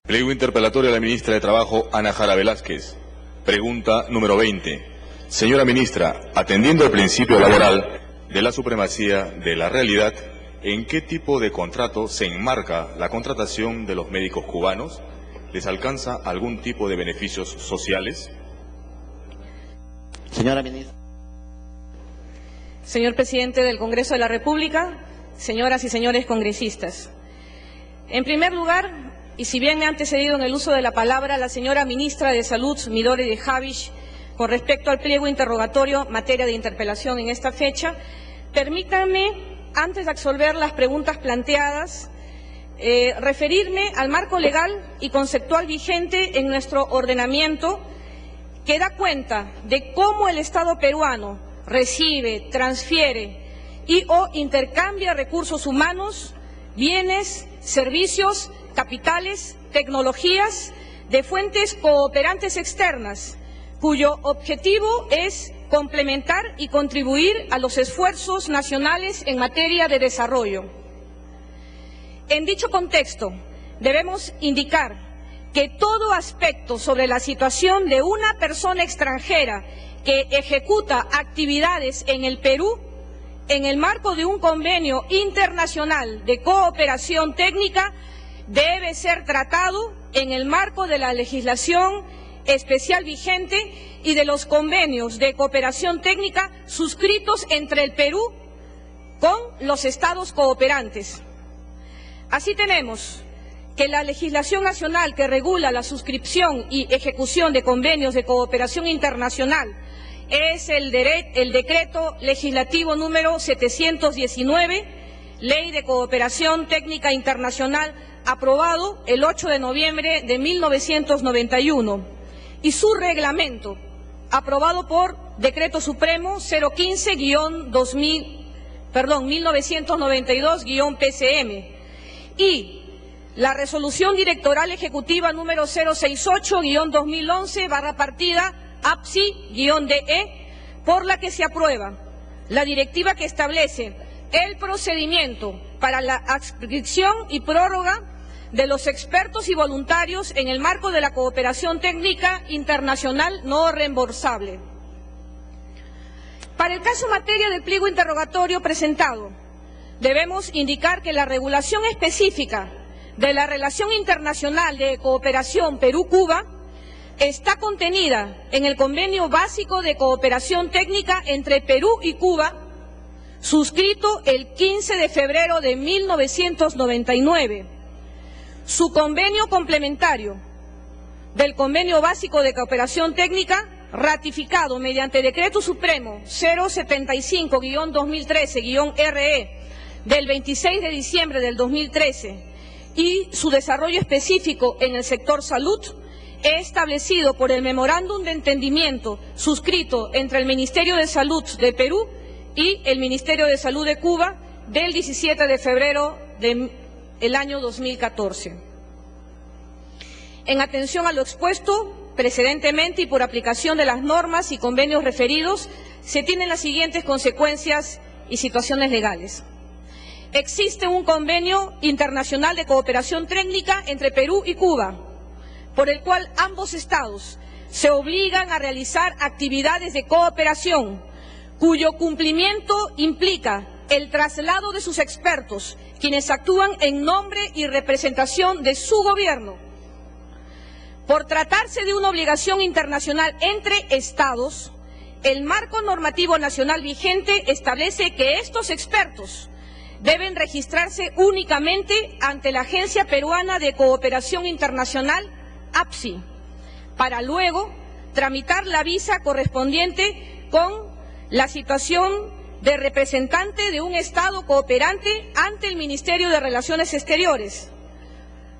Pliego interpelatorio a la ministra de Trabajo, Ana Jara Velázquez. Pregunta número 20. Señora ministra, atendiendo al principio laboral de la supremacía de la realidad, ¿en qué tipo de contrato se enmarca la contratación de los médicos cubanos? ¿Les alcanza algún tipo de beneficios sociales? Señora ministra. Señor presidente del Congreso de la República, señoras y señores congresistas. En primer lugar, y si bien me ha antecedido en el uso de la palabra la señora ministra de Salud, Midori de Javish, con respecto al pliego interrogatorio, materia de interpelación en esta fecha, permítanme, antes de absolver las preguntas planteadas, referirme al marco legal y conceptual vigente en nuestro ordenamiento, que da cuenta de cómo el Estado peruano recibe, transfiere y o intercambia recursos humanos, bienes, servicios, capitales, tecnologías de fuentes cooperantes externas, cuyo objetivo es complementar y contribuir a los esfuerzos nacionales en materia de desarrollo. En dicho contexto, debemos indicar que todo aspecto sobre la situación de una persona extranjera que ejecuta actividades en el Perú, en el marco de un convenio internacional de cooperación técnica, debe ser tratado en el marco de la legislación especial vigente y de los convenios de cooperación técnica suscritos entre el Perú con los estados cooperantes. Así tenemos que la legislación nacional que regula la suscripción y ejecución de convenios de cooperación internacional es el decreto legislativo número 719, Ley de Cooperación Técnica Internacional, aprobado el 8 de noviembre de 1991, y su reglamento, aprobado por Decreto Supremo 015-1992-PCM, y la Resolución Directoral Ejecutiva número 068-2011 /partida APSI-DE, por la que se aprueba la directiva que establece el procedimiento para la adscripción y prórroga de los expertos y voluntarios en el marco de la cooperación técnica internacional no reembolsable. Para el caso materia del pliego interrogatorio presentado, debemos indicar que la regulación específica de la Relación Internacional de Cooperación Perú-Cuba está contenida en el Convenio Básico de Cooperación Técnica entre Perú y Cuba, suscrito el 15 de febrero de 1999. Su convenio complementario del Convenio Básico de Cooperación Técnica, ratificado mediante Decreto Supremo 075-2013-RE del 26 de diciembre del 2013 y su desarrollo específico en el sector salud, establecido por el Memorándum de Entendimiento suscrito entre el Ministerio de Salud de Perú y el Ministerio de Salud de Cuba del 17 de febrero del año 2014. En atención a lo expuesto precedentemente y por aplicación de las normas y convenios referidos, se tienen las siguientes consecuencias y situaciones legales. Existe un convenio internacional de cooperación técnica entre Perú y Cuba, por el cual ambos estados se obligan a realizar actividades de cooperación, cuyo cumplimiento implica el traslado de sus expertos, quienes actúan en nombre y representación de su gobierno. Por tratarse de una obligación internacional entre estados, el marco normativo nacional vigente establece que estos expertos deben registrarse únicamente ante la Agencia Peruana de Cooperación Internacional, APSI, para luego tramitar la visa correspondiente con la situación de representante de un Estado cooperante ante el Ministerio de Relaciones Exteriores,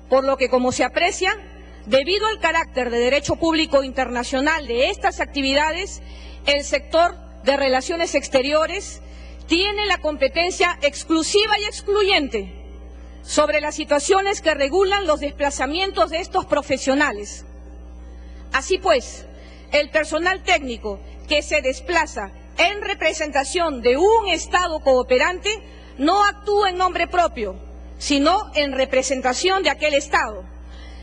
por lo que, como se aprecia, debido al carácter de derecho público internacional de estas actividades, el sector de Relaciones Exteriores tiene la competencia exclusiva y excluyente sobre las situaciones que regulan los desplazamientos de estos profesionales. Así pues, el personal técnico que se desplaza en representación de un Estado cooperante no actúa en nombre propio, sino en representación de aquel Estado.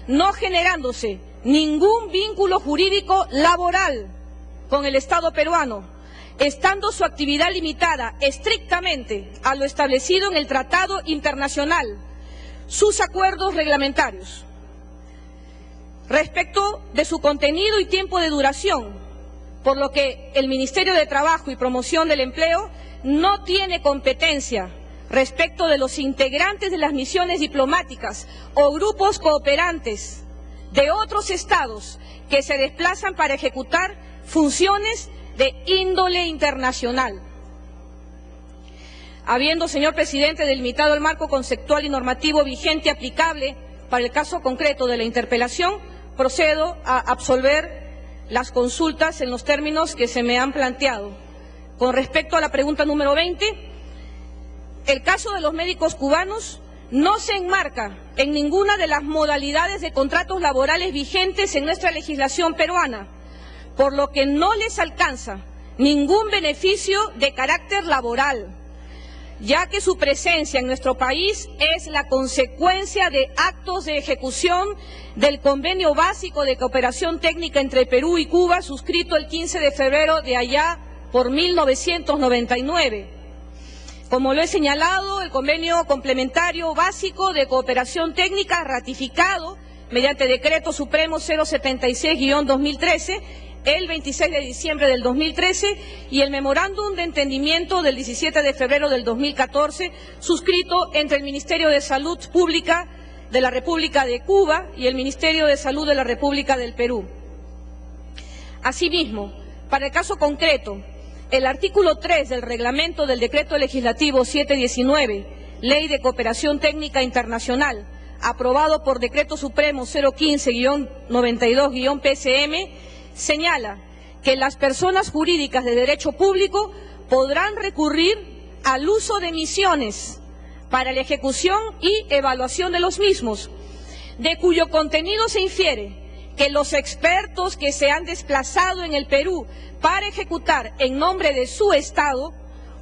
no generándose ningún vínculo jurídico laboral con el Estado peruano, estando su actividad limitada estrictamente a lo establecido en el Tratado Internacional, sus acuerdos reglamentarios. Respecto de su contenido y tiempo de duración, por lo que el Ministerio de Trabajo y Promoción del Empleo no tiene competencia respecto de los integrantes de las misiones diplomáticas o grupos cooperantes de otros estados que se desplazan para ejecutar funciones de índole internacional. Habiendo, señor presidente, delimitado el marco conceptual y normativo vigente aplicable para el caso concreto de la interpelación, procedo a absolver las consultas en los términos que se me han planteado. Con respecto a la pregunta número 20, el caso de los médicos cubanos no se enmarca en ninguna de las modalidades de contratos laborales vigentes en nuestra legislación peruana, por lo que no les alcanza ningún beneficio de carácter laboral, ya que su presencia en nuestro país es la consecuencia de actos de ejecución del Convenio Básico de Cooperación Técnica entre Perú y Cuba, suscrito el 15 de febrero de allá por 1999. Como lo he señalado, el Convenio Complementario Básico de Cooperación Técnica, ratificado mediante Decreto Supremo 076-2013, el 26 de diciembre del 2013, y el Memorándum de Entendimiento del 17 de febrero del 2014, suscrito entre el Ministerio de Salud Pública de la República de Cuba y el Ministerio de Salud de la República del Perú. Asimismo, para el caso concreto, el artículo 3 del reglamento del Decreto Legislativo 719, Ley de Cooperación Técnica Internacional, aprobado por Decreto Supremo 015-92-PCM, señala que las personas jurídicas de derecho público podrán recurrir al uso de misiones para la ejecución y evaluación de los mismos, de cuyo contenido se infiere que los expertos que se han desplazado en el Perú para ejecutar en nombre de su Estado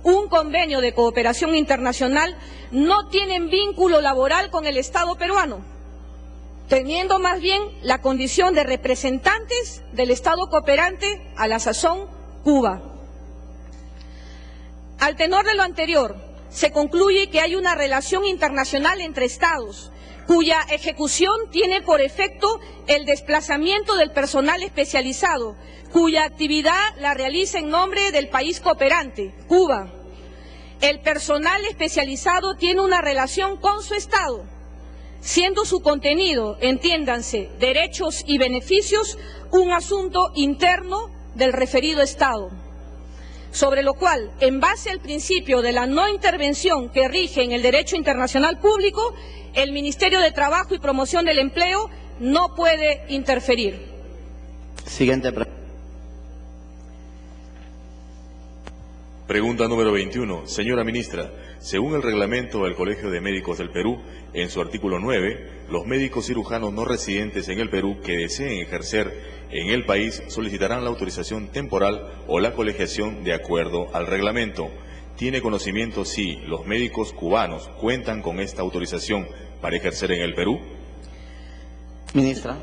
un convenio de cooperación internacional no tienen vínculo laboral con el Estado peruano, teniendo más bien la condición de representantes del Estado cooperante, a la sazón Cuba. Al tenor de lo anterior, se concluye que hay una relación internacional entre Estados, cuya ejecución tiene por efecto el desplazamiento del personal especializado, cuya actividad la realiza en nombre del país cooperante, Cuba. El personal especializado tiene una relación con su Estado, siendo su contenido, entiéndanse, derechos y beneficios, un asunto interno del referido Estado. Sobre lo cual, en base al principio de la no intervención que rige en el derecho internacional público, el Ministerio de Trabajo y Promoción del Empleo no puede interferir. Siguiente pregunta. Pregunta número 21. Señora ministra, según el reglamento del Colegio de Médicos del Perú, en su artículo 9, los médicos cirujanos no residentes en el Perú que deseen ejercer en el país solicitarán la autorización temporal o la colegiación de acuerdo al reglamento. ¿Tiene conocimiento si los médicos cubanos cuentan con esta autorización para ejercer en el Perú? Ministra.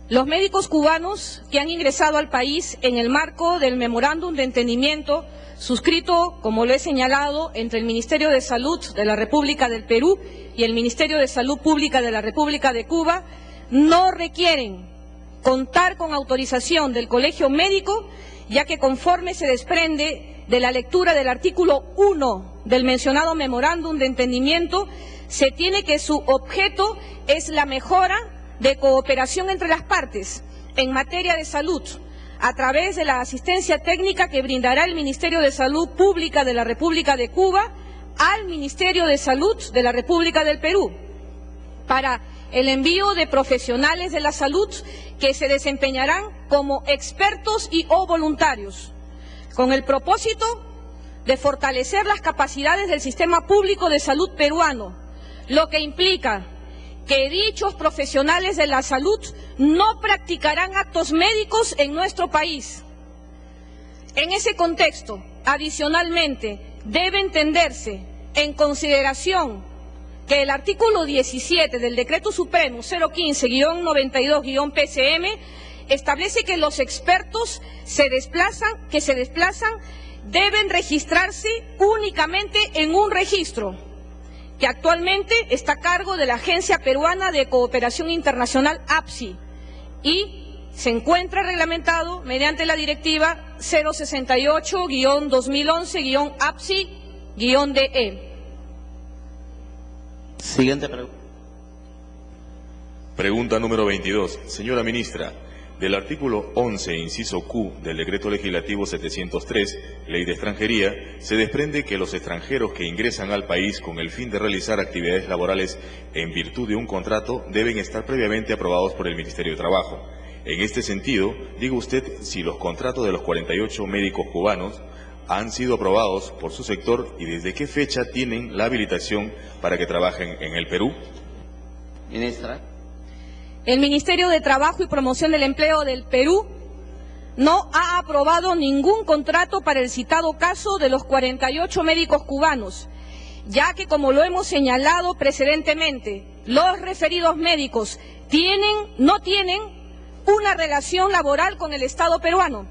Los médicos cubanos que han ingresado al país en el marco del Memorándum de Entendimiento suscrito, como lo he señalado, entre el Ministerio de Salud de la República del Perú y el Ministerio de Salud Pública de la República de Cuba, no requieren contar con autorización del Colegio Médico, ya que conforme se desprende de la lectura del artículo 1 del mencionado Memorándum de Entendimiento, se tiene que su objeto es la mejora de cooperación entre las partes en materia de salud, a través de la asistencia técnica que brindará el Ministerio de Salud Pública de la República de Cuba al Ministerio de Salud de la República del Perú, para el envío de profesionales de la salud que se desempeñarán como expertos y o voluntarios, con el propósito de fortalecer las capacidades del sistema público de salud peruano, lo que implica que dichos profesionales de la salud no practicarán actos médicos en nuestro país. En ese contexto, adicionalmente, debe entenderse en consideración que el artículo 17 del Decreto Supremo 015-92-PCM establece que los expertos que se desplazan deben registrarse únicamente en un registro, que actualmente está a cargo de la Agencia Peruana de Cooperación Internacional, APSI, y se encuentra reglamentado mediante la Directiva 068-2011-APSI-DE. Siguiente pregunta. Pregunta número 22. Señora Ministra, del artículo 11, inciso Q, del Decreto Legislativo 703, Ley de Extranjería, se desprende que los extranjeros que ingresan al país con el fin de realizar actividades laborales en virtud de un contrato deben estar previamente aprobados por el Ministerio de Trabajo. En este sentido, diga usted si los contratos de los 48 médicos cubanos han sido aprobados por su sector y desde qué fecha tienen la habilitación para que trabajen en el Perú. Ministra. El Ministerio de Trabajo y Promoción del Empleo del Perú no ha aprobado ningún contrato para el citado caso de los 48 médicos cubanos, ya que, como lo hemos señalado precedentemente, los referidos médicos no tienen una relación laboral con el Estado peruano,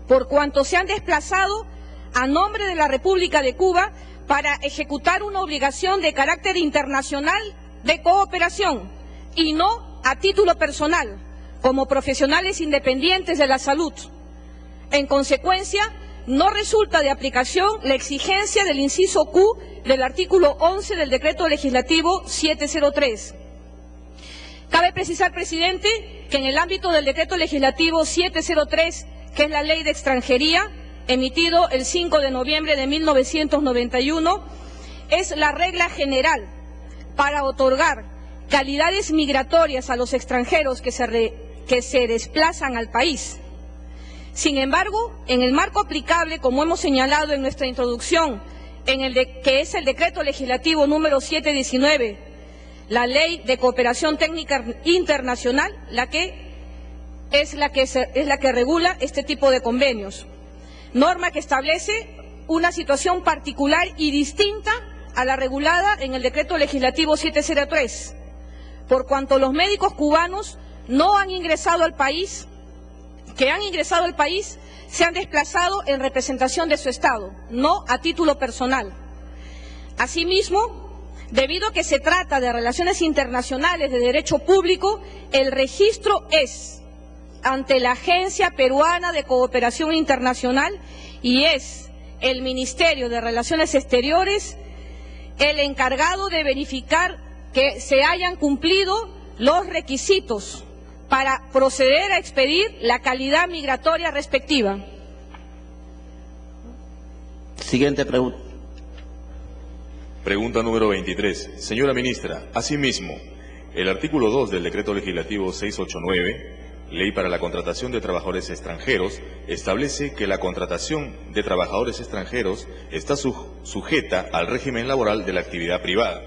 por cuanto se han desplazado a nombre de la República de Cuba para ejecutar una obligación de carácter internacional de cooperación y no a título personal, como profesionales independientes de la salud. En consecuencia, no resulta de aplicación la exigencia del inciso Q del artículo 11 del Decreto Legislativo 703. Cabe precisar, presidente, que en el ámbito del Decreto Legislativo 703, que es la Ley de Extranjería, emitido el 5 de noviembre de 1991, es la regla general para otorgar calidades migratorias a los extranjeros que se desplazan al país. Sin embargo, en el marco aplicable, como hemos señalado en nuestra introducción, que es el Decreto Legislativo número 719, la Ley de Cooperación Técnica Internacional, es la que regula este tipo de convenios, norma que establece una situación particular y distinta a la regulada en el Decreto Legislativo 703, por cuanto los médicos cubanos que han ingresado al país se han desplazado en representación de su Estado, no a título personal. Asimismo, debido a que se trata de relaciones internacionales de derecho público, el registro es ante la Agencia Peruana de Cooperación Internacional y es el Ministerio de Relaciones Exteriores el encargado de verificar que se hayan cumplido los requisitos para proceder a expedir la calidad migratoria respectiva. Siguiente pregunta. Pregunta número 23. Señora Ministra, asimismo, el artículo 2 del Decreto Legislativo 689, Ley para la Contratación de Trabajadores Extranjeros, establece que la contratación de trabajadores extranjeros está sujeta al régimen laboral de la actividad privada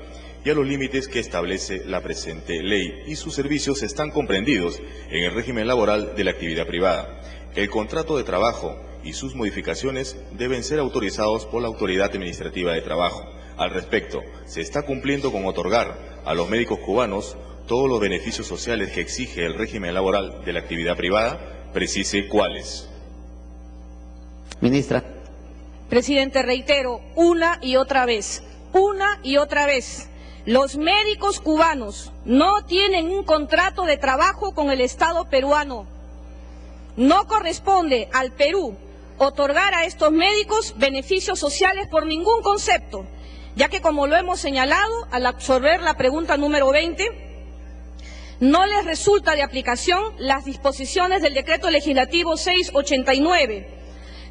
y a los límites que establece la presente ley, y sus servicios están comprendidos en el régimen laboral de la actividad privada. El contrato de trabajo y sus modificaciones deben ser autorizados por la Autoridad Administrativa de Trabajo. Al respecto, ¿se está cumpliendo con otorgar a los médicos cubanos todos los beneficios sociales que exige el régimen laboral de la actividad privada? Precise cuáles. Ministra. Presidente, reitero una y otra vez, los médicos cubanos no tienen un contrato de trabajo con el Estado peruano. No corresponde al Perú otorgar a estos médicos beneficios sociales por ningún concepto, ya que, como lo hemos señalado al absorber la pregunta número 20, no les resulta de aplicación las disposiciones del Decreto Legislativo 689,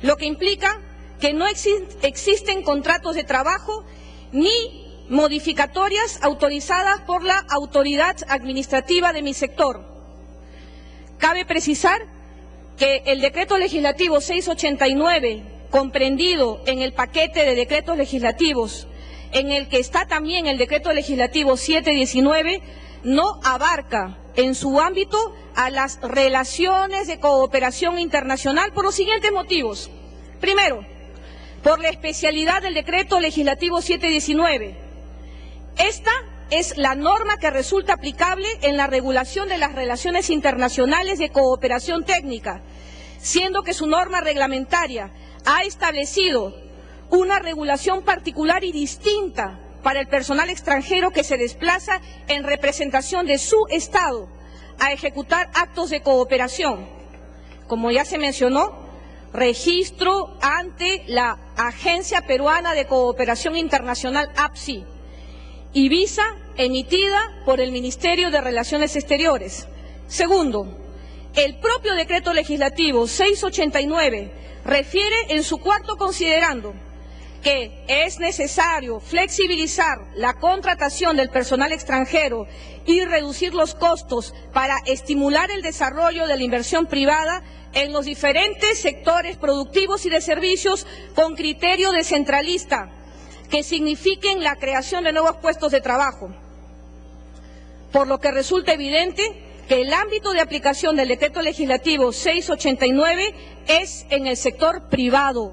lo que implica que no existen contratos de trabajo ni modificatorias autorizadas por la autoridad administrativa de mi sector. Cabe precisar que el Decreto Legislativo 689, comprendido en el paquete de decretos legislativos, en el que está también el Decreto Legislativo 719, no abarca en su ámbito a las relaciones de cooperación internacional por los siguientes motivos. Primero, por la especialidad del Decreto Legislativo 719, Esta es la norma que resulta aplicable en la regulación de las relaciones internacionales de cooperación técnica, siendo que su norma reglamentaria ha establecido una regulación particular y distinta para el personal extranjero que se desplaza en representación de su Estado a ejecutar actos de cooperación. Como ya se mencionó, registro ante la Agencia Peruana de Cooperación Internacional, APSI, y visa emitida por el Ministerio de Relaciones Exteriores. Segundo, el propio decreto legislativo 689 refiere en su cuarto considerando que es necesario flexibilizar la contratación del personal extranjero y reducir los costos para estimular el desarrollo de la inversión privada en los diferentes sectores productivos y de servicios con criterio descentralista, que signifiquen la creación de nuevos puestos de trabajo. Por lo que resulta evidente que el ámbito de aplicación del decreto legislativo 689 es en el sector privado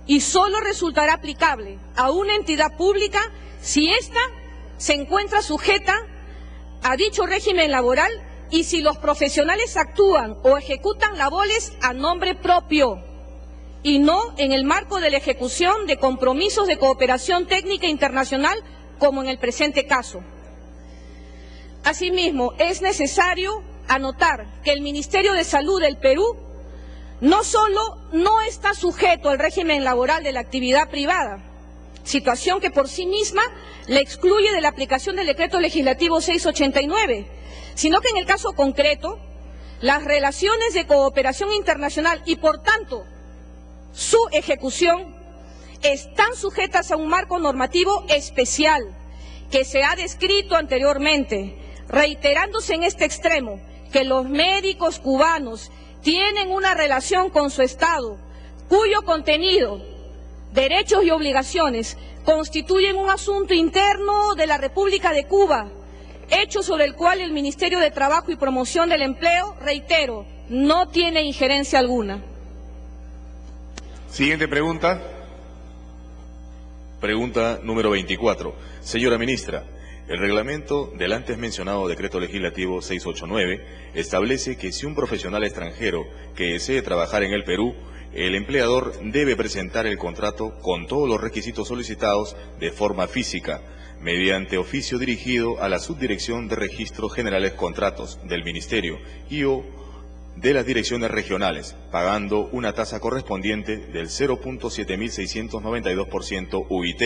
y solo resultará aplicable a una entidad pública si ésta se encuentra sujeta a dicho régimen laboral y si los profesionales actúan o ejecutan labores a nombre propio y no en el marco de la ejecución de compromisos de cooperación técnica internacional como en el presente caso. Asimismo, es necesario anotar que el Ministerio de Salud del Perú no solo no está sujeto al régimen laboral de la actividad privada, situación que por sí misma le excluye de la aplicación del decreto legislativo 689, sino que en el caso concreto, las relaciones de cooperación internacional y por tanto su ejecución están sujetas a un marco normativo especial que se ha descrito anteriormente, reiterándose en este extremo que los médicos cubanos tienen una relación con su Estado, cuyo contenido, derechos y obligaciones constituyen un asunto interno de la República de Cuba, hecho sobre el cual el Ministerio de Trabajo y Promoción del Empleo, reitero, no tiene injerencia alguna. Siguiente pregunta. Pregunta número 24. Señora Ministra, el reglamento del antes mencionado decreto legislativo 689 establece que si un profesional extranjero que desee trabajar en el Perú, el empleador debe presentar el contrato con todos los requisitos solicitados de forma física, mediante oficio dirigido a la Subdirección de Registros Generales Contratos del Ministerio y o de las direcciones regionales, pagando una tasa correspondiente del 0.7692% UIT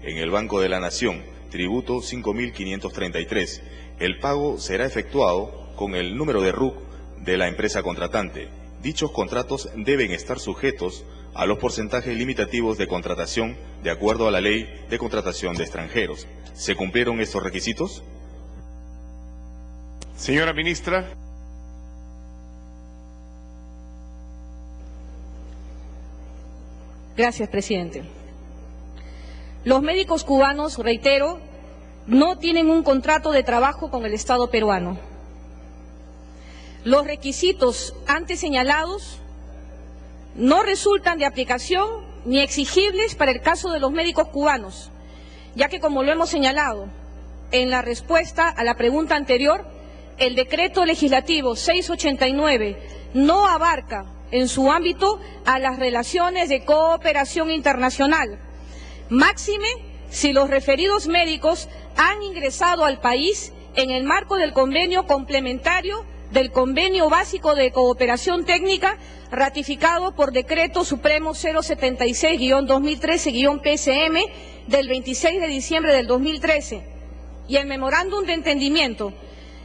en el Banco de la Nación, tributo 5.533. El pago será efectuado con el número de RUC de la empresa contratante. Dichos contratos deben estar sujetos a los porcentajes limitativos de contratación de acuerdo a la Ley de Contratación de Extranjeros. ¿Se cumplieron estos requisitos? Señora Ministra. Gracias, presidente. Los médicos cubanos, reitero, no tienen un contrato de trabajo con el Estado peruano. Los requisitos antes señalados no resultan de aplicación ni exigibles para el caso de los médicos cubanos, ya que, como lo hemos señalado en la respuesta a la pregunta anterior, el decreto legislativo 689 no abarca en su ámbito a las relaciones de cooperación internacional, máxime si los referidos médicos han ingresado al país en el marco del convenio complementario del Convenio Básico de Cooperación Técnica ratificado por Decreto Supremo 076-2013-PSM del 26 de diciembre del 2013 y el Memorándum de Entendimiento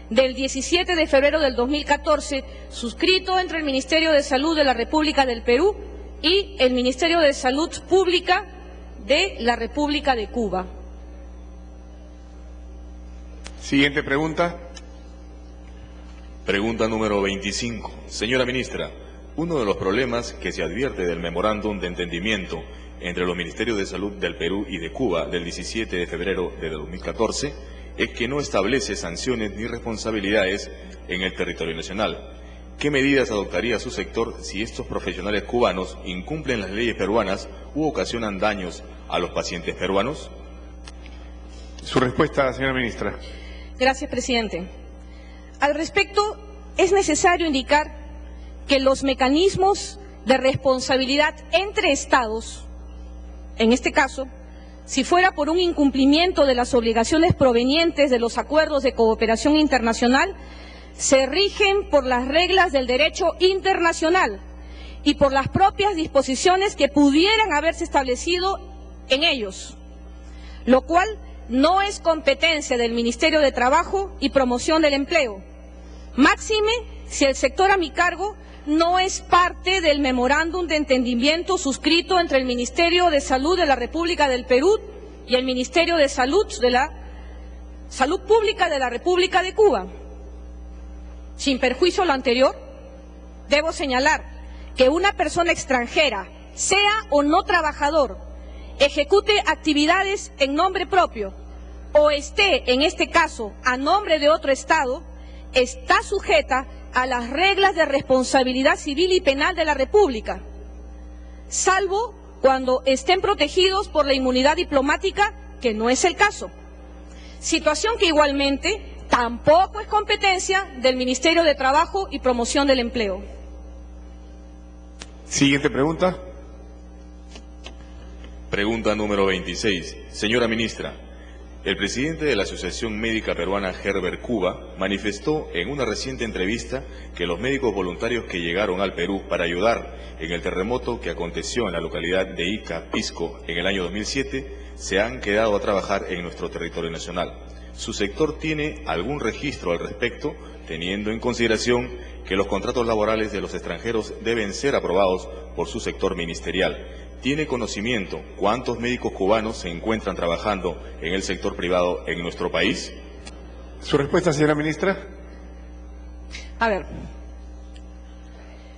del 17 de febrero del 2014 suscrito entre el Ministerio de Salud de la República del Perú y el Ministerio de Salud Pública de la República de Cuba. Siguiente pregunta. Pregunta número 25. Señora Ministra, uno de los problemas que se advierte del Memorándum de Entendimiento entre los Ministerios de Salud del Perú y de Cuba del 17 de febrero de 2014 es que no establece sanciones ni responsabilidades en el territorio nacional. ¿Qué medidas adoptaría su sector si estos profesionales cubanos incumplen las leyes peruanas u ocasionan daños a los pacientes peruanos? Su respuesta, señora ministra. Gracias, presidente. Al respecto, es necesario indicar que los mecanismos de responsabilidad entre Estados, en este caso, si fuera por un incumplimiento de las obligaciones provenientes de los acuerdos de cooperación internacional, se rigen por las reglas del derecho internacional y por las propias disposiciones que pudieran haberse establecido en ellos, lo cual no es competencia del Ministerio de Trabajo y Promoción del Empleo, máxime si el sector a mi cargo no es parte del memorándum de entendimiento suscrito entre el Ministerio de Salud de la República del Perú y el Ministerio de Salud Pública de la República de Cuba. Sin perjuicio a lo anterior, debo señalar que una persona extranjera, sea o no trabajador, ejecute actividades en nombre propio o esté, en este caso, a nombre de otro Estado, está sujeta a las reglas de responsabilidad civil y penal de la República, salvo cuando estén protegidos por la inmunidad diplomática, que no es el caso. Situación que igualmente tampoco es competencia del Ministerio de Trabajo y Promoción del Empleo. Siguiente pregunta. Pregunta número 26. Señora ministra, el presidente de la Asociación Médica Peruana, Herbert Cuba, manifestó en una reciente entrevista que los médicos voluntarios que llegaron al Perú para ayudar en el terremoto que aconteció en la localidad de Ica, Pisco, en el año 2007, se han quedado a trabajar en nuestro territorio nacional. ¿Su sector tiene algún registro al respecto, teniendo en consideración que los contratos laborales de los extranjeros deben ser aprobados por su sector ministerial? ¿Tiene conocimiento cuántos médicos cubanos se encuentran trabajando en el sector privado en nuestro país? Su respuesta, señora ministra. A ver,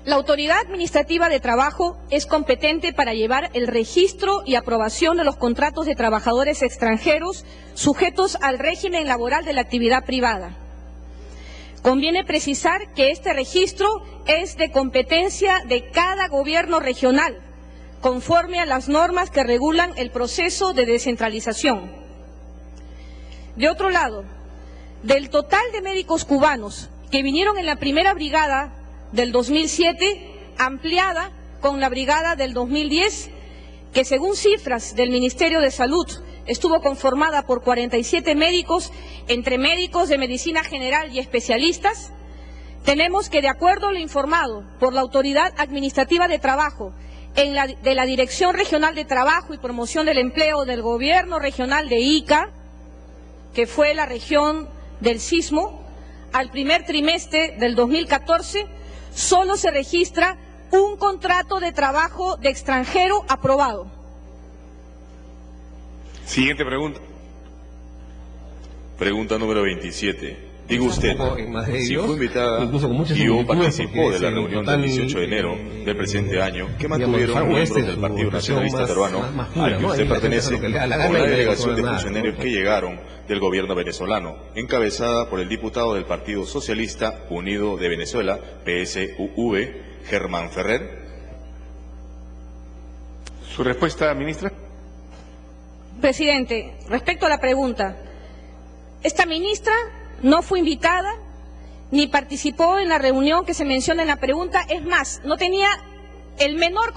la Autoridad Administrativa de Trabajo es competente para llevar el registro y aprobación de los contratos de trabajadores extranjeros sujetos al régimen laboral de la actividad privada. Conviene precisar que este registro es de competencia de cada gobierno regional, conforme a las normas que regulan el proceso de descentralización. De otro lado, del total de médicos cubanos que vinieron en la primera brigada del 2007, ampliada con la brigada del 2010, que según cifras del Ministerio de Salud estuvo conformada por 47 médicos, entre médicos de medicina general y especialistas, tenemos que, de acuerdo a lo informado por la Autoridad Administrativa de Trabajo de la Dirección Regional de Trabajo y Promoción del Empleo del Gobierno Regional de Ica, que fue la región del sismo, al primer trimestre del 2014, solo se registra un contrato de trabajo de extranjero aprobado. Siguiente pregunta. Pregunta número 27. Diga usted, si fue invitada incluso y o participó de la reunión del 18 de enero del presente año que mantuvieron miembros del Partido Nacionalista Peruano al que usted pertenece con la delegación de funcionarios que llegaron del gobierno venezolano, encabezada por el diputado del Partido Socialista Unido de Venezuela, PSUV, Germán Ferrer. Su respuesta, ministra. Presidente, respecto a la pregunta, esta ministra no fue invitada ni participó en la reunión que se menciona en la pregunta, es más, no tenía el menor